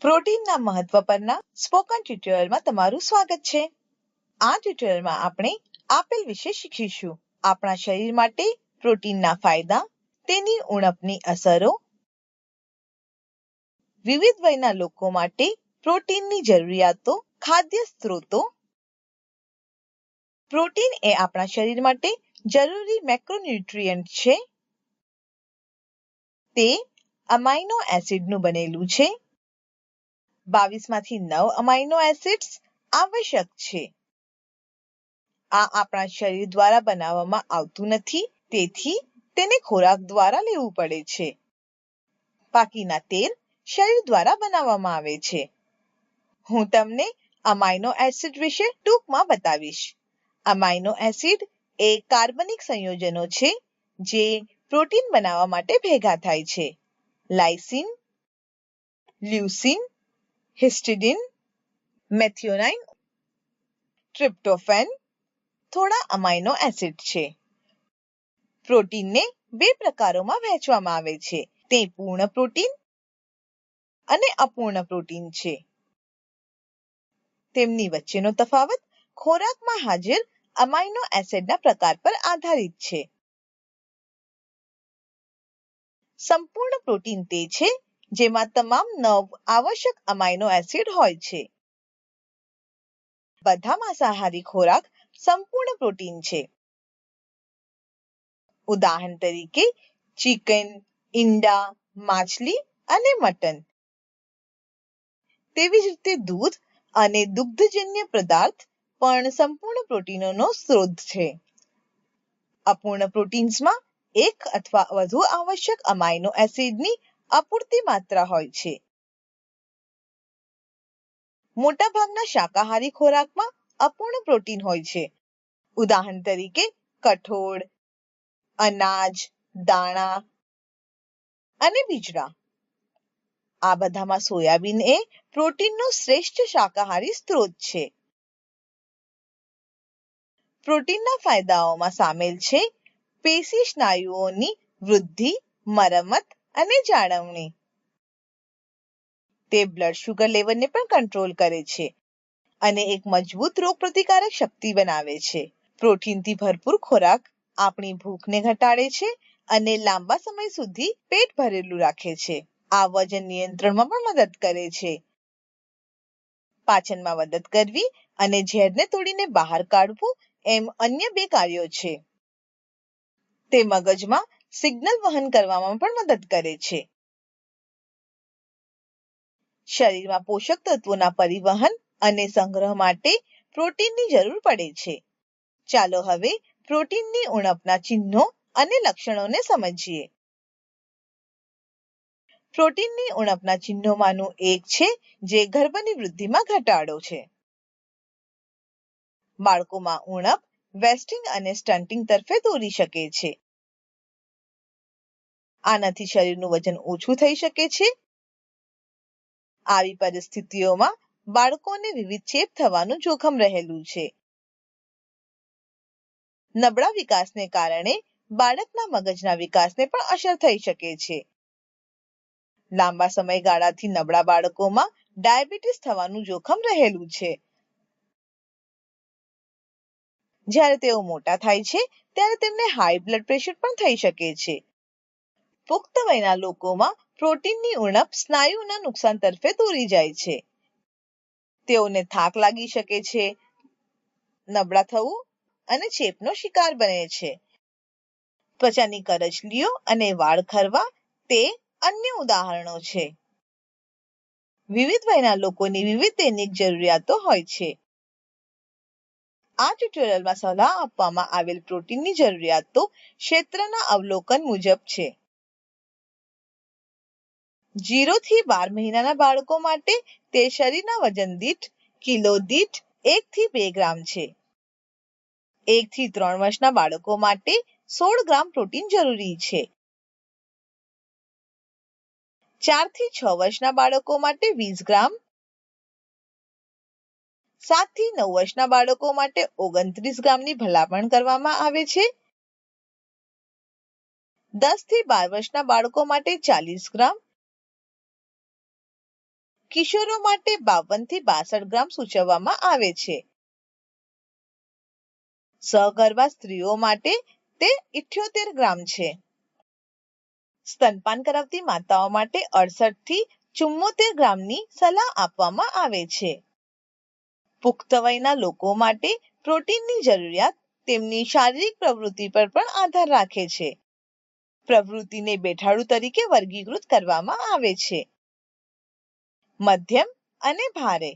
પ્રોટીનના મહત્વ પરના સ્પોકન ટ્યુટોરિયલમાં તમારું સ્વાગત છે. આ ટ્યુટોરિયલમાં આપણે આપેલ વિશે શીખીશું. આપણા શરીર માટે પ્રોટીનના ફાયદા, તેની ઉણપની અસરો, વિવિધ વયના લોકો માટે પ્રોટીનની જરૂરિયાતો, ખાદ્ય સ્ત્રોતો. પ્રોટીન એ આપણા શરીર માટે જરૂરી મેક્રોન્યુટ્રિયન્ટ છે. તે અમાઇનો એસિડનું બનેલું છે. 22 માંથી 9 અમાઇનો એસિડ્સ આવશ્યક છે. આ આપણા શરીર દ્વારા બનાવવામાં આવતું નથી, તેથી તેને ખોરાક દ્વારા લેવું પડે છે. બાકીના 13 શરીર દ્વારા બનાવવામાં આવે છે. હું તમને અમાઇનો એસિડ વિશે ટૂંકમાં બતાવીશ. અમાઇનો એસિડ એ કાર્બનિક સંયોજનો છે જે પ્રોટીન બનાવવા માટે ભેગા થાય છે. લાઇસિન, લ્યુસીન, હિસ્ટિડિન, મેથિયોનાઇન, ટ્રિપ્ટોફેન થોડા અમાઇનો એસિડ છે. પ્રોટીનને 2 પ્રકારોમાં વહેંચવામાં આવે છે. તે પૂર્ણ પ્રોટીન અને અપૂર્ણ પ્રોટીન છે. તેમની વચ્ચેનો તફાવત ખોરાકમાં હાજર અમાઇનો એસિડના પ્રકાર પર આધારિત છે. સંપૂર્ણ પ્રોટીન તે છે જેમાં તમામ 9 આવશ્યક અમાઇનો એસિડ હોય છે. બધા માંસાહારી ખોરાક સંપૂર્ણ પ્રોટીન છે. ઉદાહરણ તરીકે ચિકન, ઈંડા, માછલી અને મટન. તેવી જ રીતે દૂધ અને દુગ્ધજન્ય પદાર્થ પણ સંપૂર્ણ પ્રોટીનનો સ્ત્રોત છે. અપૂર્ણ પ્રોટીન્સમાં એક અથવા વધુ આવશ્યક અમાઇનો એસિડની અપૂરતી માત્રા હોય છે. મોટાભાગના શાકાહારી ખોરાકમાં અપૂર્ણ પ્રોટીન હોય છે. ઉદાહરણ તરીકે કઠોળ, અનાજ, દાણા અને બીજડા. આ બધામાં સોયાબીન એ પ્રોટીનનો શ્રેષ્ઠ શાકાહારી સ્ત્રોત છે. પ્રોટીનના ફાયદાઓમાં સામેલ છે પેશી સ્નાયુઓની વૃદ્ધિ, મરમ્મત અને જાળવણી. તે બ્લડ શુગર લેવલને પણ કંટ્રોલ કરે છે અને એક મજબૂત રોગપ્રતિકારક શક્તિ બનાવે છે. પ્રોટીનથી ભરપૂર ખોરાક આપણી ભૂખને ઘટાડે છે અને લાંબા સમય સુધી પેટ ભરેલું રાખે છે. આ વજન નિયંત્રણમાં પણ મદદ કરે છે. પાચનમાં મદદ કરવી અને ઝેરને તોડીને બહાર કાઢવું એમ અન્ય 2 કાર્યો છે. તે મગજમાં સિગ્નલ વહન કરવામાં પણ મદદ કરે છે. શરીરમાં પોષક તત્વોના પરિવહન અને સંગ્રહ માટે પ્રોટીનની જરૂર પડે છે. ચાલો હવે પ્રોટીનની ઉણપના ચિહ્નો અને લક્ષણોને સમજીએ. પ્રોટીનની ઉણપના ચિહ્નોમાંનું એક છે જે ગર્ભની વૃદ્ધિમાં ઘટાડો છે. બાળકોમાં ઉણપ વેસ્ટિંગ અને સ્ટન્ટિંગ તરફે દોરી શકે છે. આનાથી શરીરનું વજન ઓછું થઈ શકે છે. આવી પરિસ્થિતિઓમાં બાળકોને વિવિધ ચેપ થવાનું જોખમ રહેલું છે. નબળા વિકાસને કારણે બાળકના મગજના વિકાસને પણ અસર થઈ શકે છે. લાંબા સમયગાળાથી નબળા બાળકોમાં ડાયાબિટીસ થવાનું જોખમ રહેલું છે. જ્યારે તેઓ મોટા થાય છે ત્યારે તેમને હાઈ બ્લડ પ્રેશર પણ થઈ શકે છે. પુખ્ત વયના લોકોમાં પ્રોટીનની ઉણપ સ્નાયુના નુકસાન તરફે દોરી જાય છે. તેઓને થાક લાગી શકે છે, નબળા થવું અને ચેપનો શિકાર બને છે. ત્વચાની કરચલીઓ અને વાળ ખરવા તે અન્ય ઉદાહરણો છે. વિવિધ વયના લોકોની વિવિધ દૈનિક જરૂરિયાતો હોય છે. આ ટ્યુટોરિયલમાં સલાહ આપવામાં આવેલ પ્રોટીનની જરૂરિયાતો ક્ષેત્રના અવલોકન મુજબ છે. 0 થી 12 મહિનાના બાળકો માટે તે શરીરના વજન દીઠ કિલો દીઠ 1 થી 2 ગ્રામ છે. 1 થી 3 વર્ષના બાળકો માટે 16 ગ્રામ પ્રોટીન જરૂરી છે. 4 થી 6 વર્ષના બાળકો માટે 20 ગ્રામ, 7 થી 9 વર્ષના બાળકો માટે 29 ગ્રામની ભલામણ કરવામાં આવે છે. 10 થી 12 વર્ષના બાળકો માટે 40 ગ્રામ, કિશોરો માટે 52 થી 62 ગ્રામ સૂચવવામાં આવે છે. સગર્ભા સ્ત્રીઓ માટે તે 78 ગ્રામ છે. સ્તનપાન કરાવતી માતાઓ માટે 68 થી 74 ગ્રામની સલાહ આપવામાં આવે છે. પુખ્ત વયના લોકો માટે પ્રોટીનની જરૂરિયાત તેમની શારીરિક પ્રવૃત્તિ પર પણ આધાર રાખે છે. પ્રવૃત્તિને બેઠાડુ તરીકે વર્ગીકૃત કરવામાં આવે છે. મધ્યમ અને ભારે.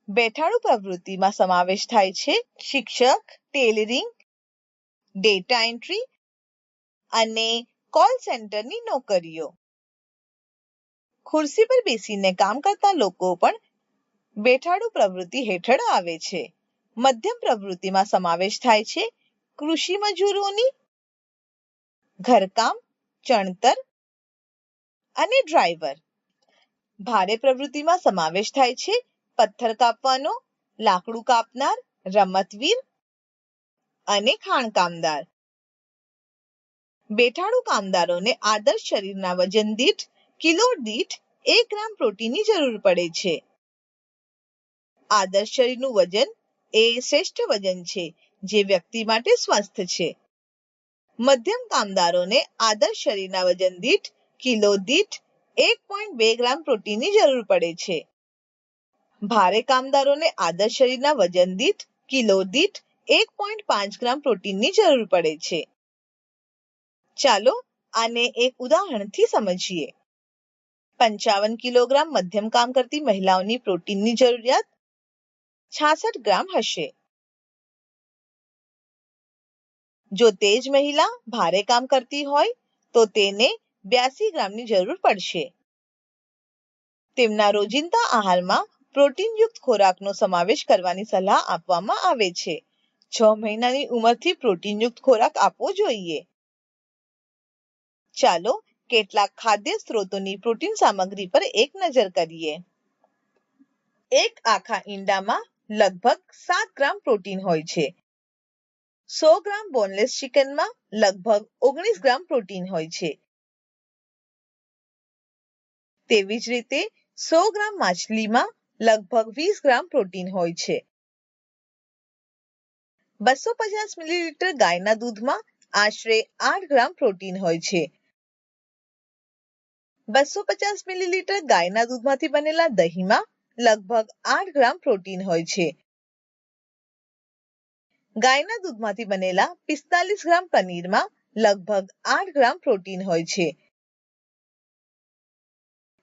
બેઠાડુ પ્રવૃત્તિમાં સમાવેશ થાય છે શિક્ષક, ટેલરિંગ, ડેટા એન્ટ્રી અને કોલ સેન્ટરની નોકરીઓ. ખુરશી પર બેસીને કામ કરતા લોકો પણ બેઠાડુ પ્રવૃત્તિ હેઠળ આવે છે. મધ્યમ પ્રવૃત્તિમાં સમાવેશ થાય છે કૃષિ મજૂરોની, ઘરકામ, ચણતર અને ડ્રાઈવર. ભારે પ્રવૃત્તિમાં સમાવેશ થાય છે પથ્થર કાપવાનો, લાકડું કાપનાર, રમતવીર અને ખાણકામદાર. બેઠાડુ કામદારોને આદર્શ શરીરના વજન દીઠ કિલો દીઠ 1 ગ્રામ પ્રોટીનની જરૂર પડે છે. આદર્શ શરીરનું વજન એ શ્રેષ્ઠ વજન છે જે વ્યક્તિ માટે સ્વસ્થ છે. મધ્યમ કામદારોને આદર્શ શરીરના વજન દીઠ કિલો દીઠ 1.2 ગ્રામ પ્રોટીનની જરૂર પડે છે. ભારે કામદારોને આદર્શ શરીરના વજન દીઠ કિલો દીઠ 1.5 ગ્રામ પ્રોટીનની જરૂર પડે છે. ચાલો આને એક ઉદાહરણથી સમજીએ. 55 કિલોગ્રામ મધ્યમ કામ કરતી મહિલાઓની પ્રોટીનની જરૂરિયાત 66 ગ્રામ હશે. જો તે જ મહિલા ભારે કામ કરતી હોય તો તેને 82 ગ્રામની જરૂર પડશે. તેમના રોજિંદા આહારમાં પ્રોટીનયુક્ત ખોરાકનો સમાવેશ કરવાની સલાહ આપવામાં આવે છે. 6 મહિનાની ઉંમરથી પ્રોટીનયુક્ત ખોરાક આપવો જોઈએ. ચાલો કેટલાક ખાદ્ય સ્ત્રોતોની પ્રોટીન સામગ્રી પર એક નજર કરીએ. એક આખા ઈંડામાં લગભગ 7 ગ્રામ પ્રોટીન હોય છે. 100 ગ્રામ બોનલેસ ચિકનમાં લગભગ 19 ગ્રામ પ્રોટીન હોય છે. તેવી જ રીતે 100 ગ્રામ માછલીમાં લગભગ 20 ગ્રામ પ્રોટીન હોય છે. 250 મિલીલીટર ગાયના દૂધમાં આશરે 8 ગ્રામ પ્રોટીન હોય છે. 250 મિલીલીટર ગાયના દૂધમાંથી બનેલા દહીંમાં લગભગ 8 ગ્રામ પ્રોટીન હોય છે. ગાયના દૂધમાંથી બનેલા 45 ગ્રામ પનીરમાં લગભગ 8 ગ્રામ પ્રોટીન હોય છે.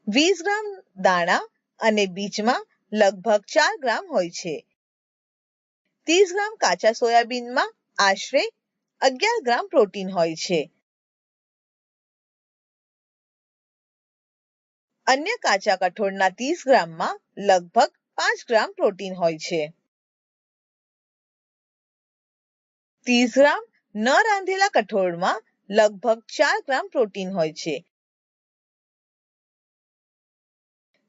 20 ગ્રામ દાણા અને બીજમાં લગભગ 4 ગ્રામ હોય છે. 30 ગ્રામ કાચા સોયાબીનમાં આશરે 11 ગ્રામ પ્રોટીન હોય છે. અન્ય કાચા કઠોળના 30 ગ્રામમાં લગભગ 5 ગ્રામ પ્રોટીન હોય છે. 30 ગ્રામ ન રાંધેલા કઠોળમાં લગભગ 4 ગ્રામ પ્રોટીન હોય છે.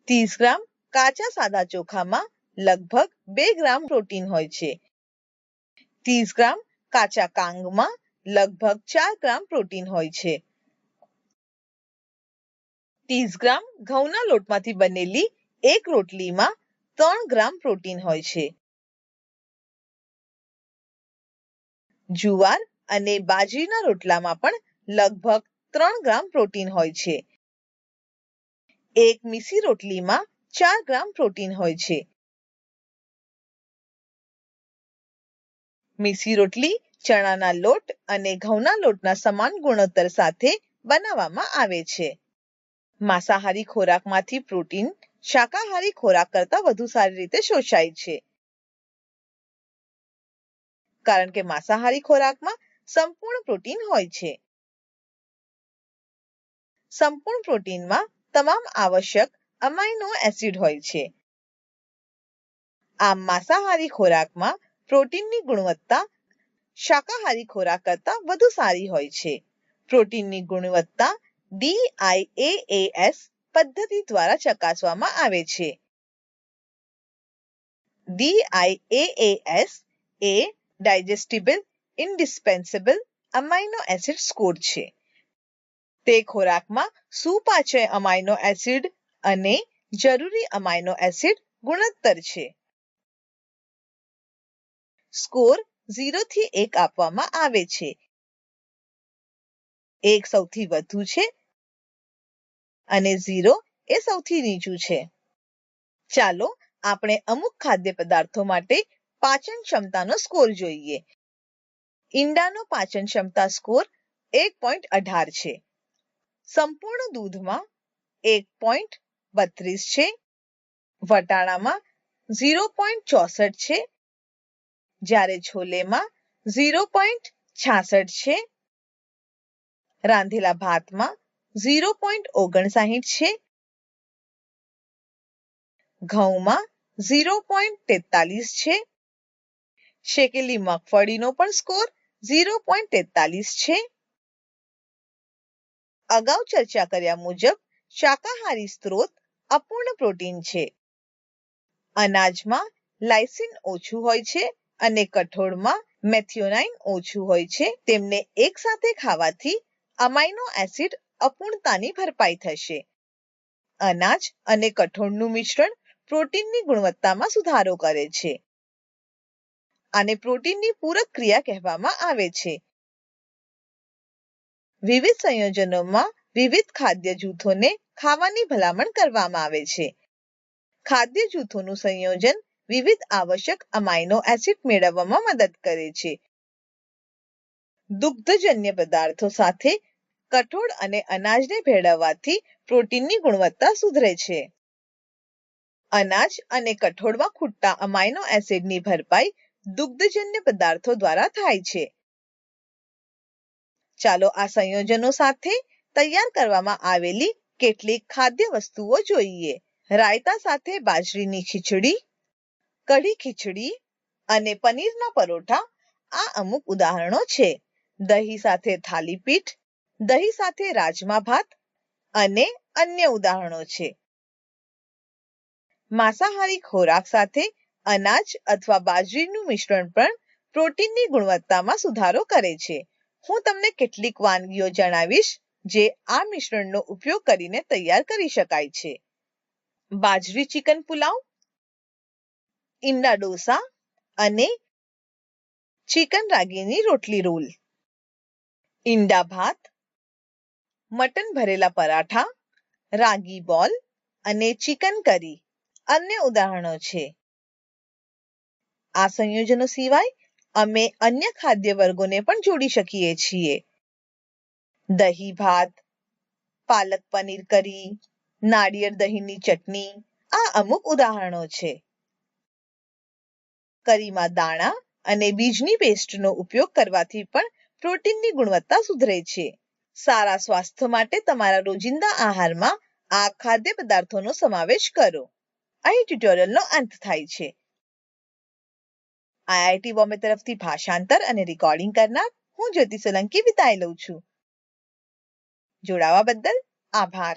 30 ગ્રામ કાચા સાદા ચોખામાં લગભગ 2 ગ્રામ પ્રોટીન હોય છે. 30 ગ્રામ કાચા કાંગમાં લગભગ 4 ગ્રામ પ્રોટીન હોય છે. 30 ગ્રામ ઘઉંના લોટમાંથી બનેલી એક રોટલીમાં 3 ગ્રામ પ્રોટીન હોય છે. જુવાર અને બાજરીના રોટલામાં પણ લગભગ 3 ગ્રામ પ્રોટીન હોય છે. એક મીસી રોટલીમાં 4 ગ્રામ પ્રોટીન હોય છે. મીસી રોટલી ચણાના લોટ અને ઘઉંના લોટના સમાન ગુણોત્તર સાથે બનાવવામાં આવે છે. માંસાહારી ખોરાકમાંથી પ્રોટીન શાકાહારી ખોરાક કરતાં વધુ સારી રીતે શોષાય છે. કારણ કે માંસાહારી ખોરાકમાં સંપૂર્ણ પ્રોટીન હોય છે. સંપૂર્ણ પ્રોટીનમાં તમામ આવશ્યક અમાઇનો એસિડ હોય છે. આમ માંસાહારી ખોરાકમાં પ્રોટીનની ગુણવત્તા શાકાહારી ખોરાક કરતાં વધુ સારી હોય છે. પ્રોટીનની ગુણવત્તા DIAAS પદ્ધતિ દ્વારા ચકાસવામાં આવે છે. DIAAS એ ડાયજેસ્ટિબલ ઇન્ડિસ્પેન્સેબલ અમાઇનો એસિડ સ્કોર છે. તે ખોરાકમાં સુપાચ્ય અમાઇનો એસિડ અને જરૂરી અમાઇનો એસિડ ગુણોત્તર છે. સ્કોર 0 થી 1 આપવામાં આવે છે. 1 સૌથી વધુ છે અને 0 એ સૌથી નીચું છે. ચાલો આપણે અમુક ખાદ્ય પદાર્થો માટે પાચન ક્ષમતાનો સ્કોર જોઈએ. ઈંડાનો પાચન ક્ષમતા સ્કોર 1.18 છે. સંપૂર્ણ દૂધમાં 1.32 છે. વટાણામાં 0.64 છે. જ્યારે છોલેમાં 0.66 છે. રાંધેલા ભાતમાં 0.59 છે. ઘઉંમાં 0.43 છે. શેકેલી મગફળીનો પણ સ્કોર 0.43 છે. અગાઉ ચર્ચા કર્યા મુજબ શાકાહારી સ્ત્રોત અપૂર્ણ પ્રોટીન છે. અનાજમાં લાઇસિન ઓછું હોય છે અને કઠોળમાં મેથિયોનાઇન ઓછું હોય છે. તેમને એકસાથે ખાવાથી અમાઇનો એસિડ અપૂર્ણતાની ભરપાઈ થશે. અનાજ અને કઠોળનું મિશ્રણ પ્રોટીનની ગુણવત્તામાં સુધારો કરે છે. આને પ્રોટીનની પૂરક ક્રિયા કહેવામાં આવે છે. વિવિધ સંયોજનોમાં વિવિધ ખાદ્ય જૂથોને ખાવાની ભલામણ કરવામાં આવે છે. ખાદ્ય જૂથોનું સંયોજન વિવિધ આવશ્યક અમાઇનો એસિડ મેળવવામાં મદદ કરે છે. દુગ્ધજન્ય પદાર્થો સાથે કઠોળ અને અનાજને ભેળવવાથી પ્રોટીનની ગુણવત્તા સુધરે છે. અનાજ અને કઠોળમાં ખૂટતા અમાઇનો એસિડની ભરપાઈ દુગ્ધજન્ય પદાર્થો દ્વારા થાય છે. ચાલો આ સંયોજનો સાથે તૈયાર કરવામાં આવેલી કેટલીક ખાદ્ય વસ્તુઓ જોઈએ. રાયતા સાથે બાજરીની ખીચડી, કઢી ખીચડી અને પનીરના પરોઠા આ અમુક ઉદાહરણો છે. દહીં સાથે થાલીપીઠ, દહીં સાથે રાજમા ભાત અને અન્ય ઉદાહરણો છે. માંસાહારી ખોરાક સાથે અનાજ અથવા બાજરીનું મિશ્રણ પણ પ્રોટીનની ગુણવત્તામાં સુધારો કરે છે. હું તમને કેટલીક વાનગીઓ જણાવીશ જે આ મિશ્રણનો ઉપયોગ કરીને તૈયાર કરી શકાય છે. બાજરી ચિકન પુલાવ, ઈંડા ડોસા અને ચિકન રાગીની રોટલી રોલ. ઈંડા ભાત, મટન ભરેલા પરાઠા, રાગી બોલ અને ચિકન કરી અન્ય ઉદાહરણો છે. આ સંયોજનો સિવાય અમે અન્ય ખાદ્ય વર્ગોને પણ જોડી શકીએ છીએ. દહીં ભાત, પાલક પનીર કરી, નાળિયેર દહીંની ચટણી આ અમુક ઉદાહરણો છે. કરીમાં દાણા અને બીજની પેસ્ટનો ઉપયોગ કરવાથી પણ પ્રોટીનની ગુણવત્તા સુધરે છે. સારા સ્વાસ્થ્ય માટે તમારા રોજિંદા આહારમાં આ ખાદ્ય પદાર્થોનો સમાવેશ કરો. અહીં ટ્યુટોરિયલનો અંત થાય છે. IIT બોમ્બે તરફથી ભાષાંતર અને રેકોર્ડિંગ કરનાર હું જ્યોતિ સોલંકી વિદાય લઉં છું. જોડાવા બદલ આભાર.